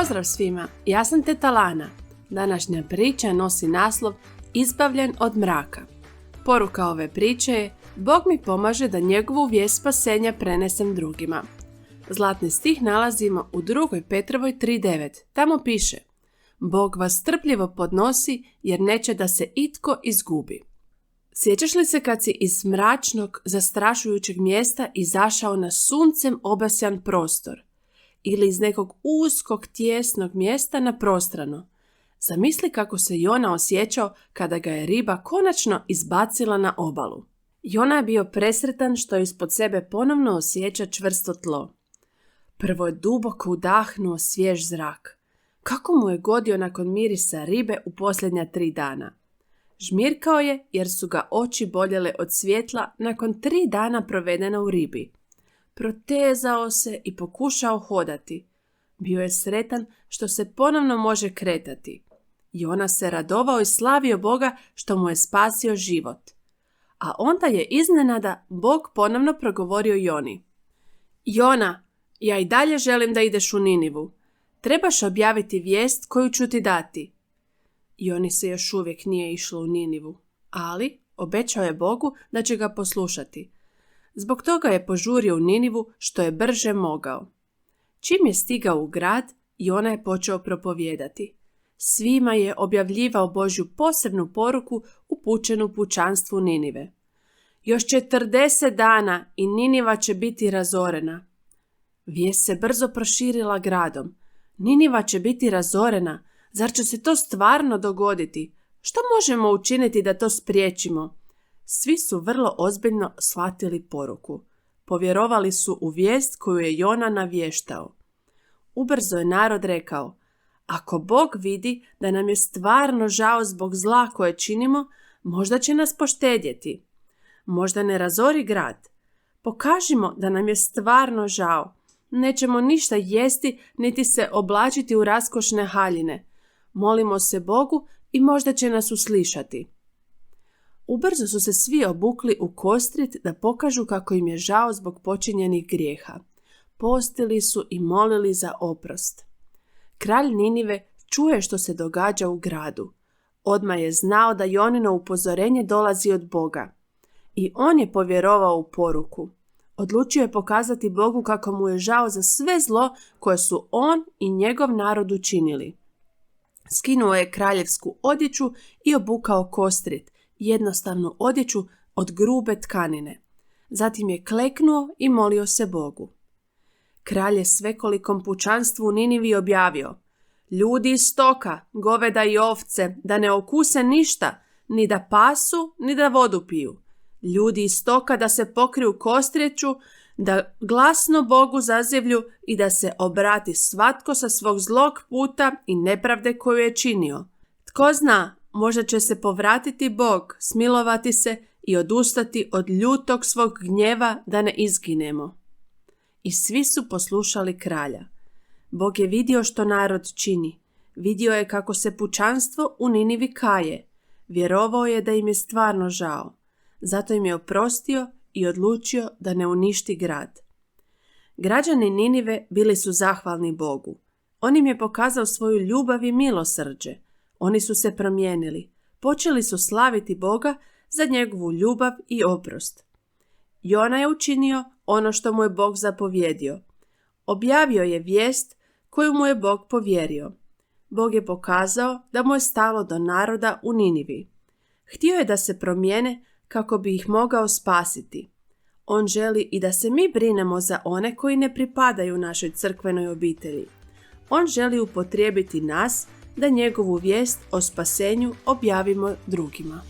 Pozdrav svima, ja sam teta Lana. Današnja priča nosi naslov Izbavljen od mraka. Poruka ove priče je: Bog mi pomaže da njegovu vijest spasenja prenesem drugima. Zlatni stih nalazimo u 2. Petrovoj 3.9. Tamo piše: Bog vas strpljivo podnosi jer neće da se itko izgubi. Sjećaš li se kad si iz mračnog, zastrašujućeg mjesta izašao na suncem obasjan prostor? Ili iz nekog uskog, tijesnog mjesta na prostrano? Zamisli kako se Jona osjećao kada ga je riba konačno izbacila na obalu. Jona je bio presretan što ispod sebe ponovno osjeća čvrsto tlo. Prvo je duboko udahnuo svjež zrak. Kako mu je godio nakon mirisa ribe u posljednja 3 dana. Žmirkao je jer su ga oči boljele od svjetla nakon 3 dana provedena u ribi. Protezao se i pokušao hodati. Bio je sretan što se ponovno može kretati. Jona se radovao i slavio Boga što mu je spasio život. A onda je iznenada Bog ponovno progovorio Joni. Jona, ja i dalje želim da ideš u Ninivu. Trebaš objaviti vijest koju ću ti dati. Joni se još uvijek nije išlo u Ninivu, ali obećao je Bogu da će ga poslušati. Zbog toga je požurio u Ninivu što je brže mogao. Čim je stigao u grad, Jona je počeo propovijedati. Svima je objavljivao Božju posebnu poruku upućenu pučanstvu Ninive. Još 40 dana i Niniva će biti razorena. Vijest se brzo proširila gradom. Niniva će biti razorena. Zar će se to stvarno dogoditi? Što možemo učiniti da to spriječimo? Svi su vrlo ozbiljno shvatili poruku. Povjerovali su u vijest koju je Jona navještao. Ubrzo je narod rekao: Ako Bog vidi da nam je stvarno žao zbog zla koje činimo, možda će nas poštedjeti. Možda ne razori grad. Pokažimo da nam je stvarno žao. Nećemo ništa jesti niti se oblačiti u raskošne haljine. Molimo se Bogu i možda će nas uslišati. Ubrzo su se svi obukli u kostrit da pokažu kako im je žao zbog počinjenih grijeha. Postili su i molili za oprost. Kralj Ninive čuje što se događa u gradu. Odmah je znao da Jonino upozorenje dolazi od Boga. I on je povjerovao u poruku. Odlučio je pokazati Bogu kako mu je žao za sve zlo koje su on i njegov narod učinili. Skinuo je kraljevsku odjeću i obukao kostrit, jednostavnu odjeću od grube tkanine. Zatim je kleknuo i molio se Bogu. Kralj je svekolikom pučanstvu u Ninivi objavio: Ljudi iz stoka, goveda i ovce, da ne okuse ništa, ni da pasu, ni da vodu piju. Ljudi iz stoka da se pokriju kostrijeću, da glasno Bogu zazivlju i da se obrati svatko sa svog zlog puta i nepravde koju je činio. Tko zna, možda će se povratiti Bog, smilovati se i odustati od ljutog svog gnjeva da ne izginemo. I svi su poslušali kralja. Bog je vidio što narod čini. Vidio je kako se pučanstvo u Ninivi kaje. Vjerovao je da im je stvarno žao. Zato im je oprostio i odlučio da ne uništi grad. Građani Ninive bili su zahvalni Bogu. On im je pokazao svoju ljubav i milosrđe. Oni su se promijenili. Počeli su slaviti Boga za njegovu ljubav i oprost. Jona je učinio ono što mu je Bog zapovjedio. Objavio je vijest koju mu je Bog povjerio. Bog je pokazao da mu je stalo do naroda u Ninivi. Htio je da se promijene kako bi ih mogao spasiti. On želi i da se mi brinemo za one koji ne pripadaju našoj crkvenoj obitelji. On želi upotrijebiti nas da njegovu vijest o spasenju objavimo drugima.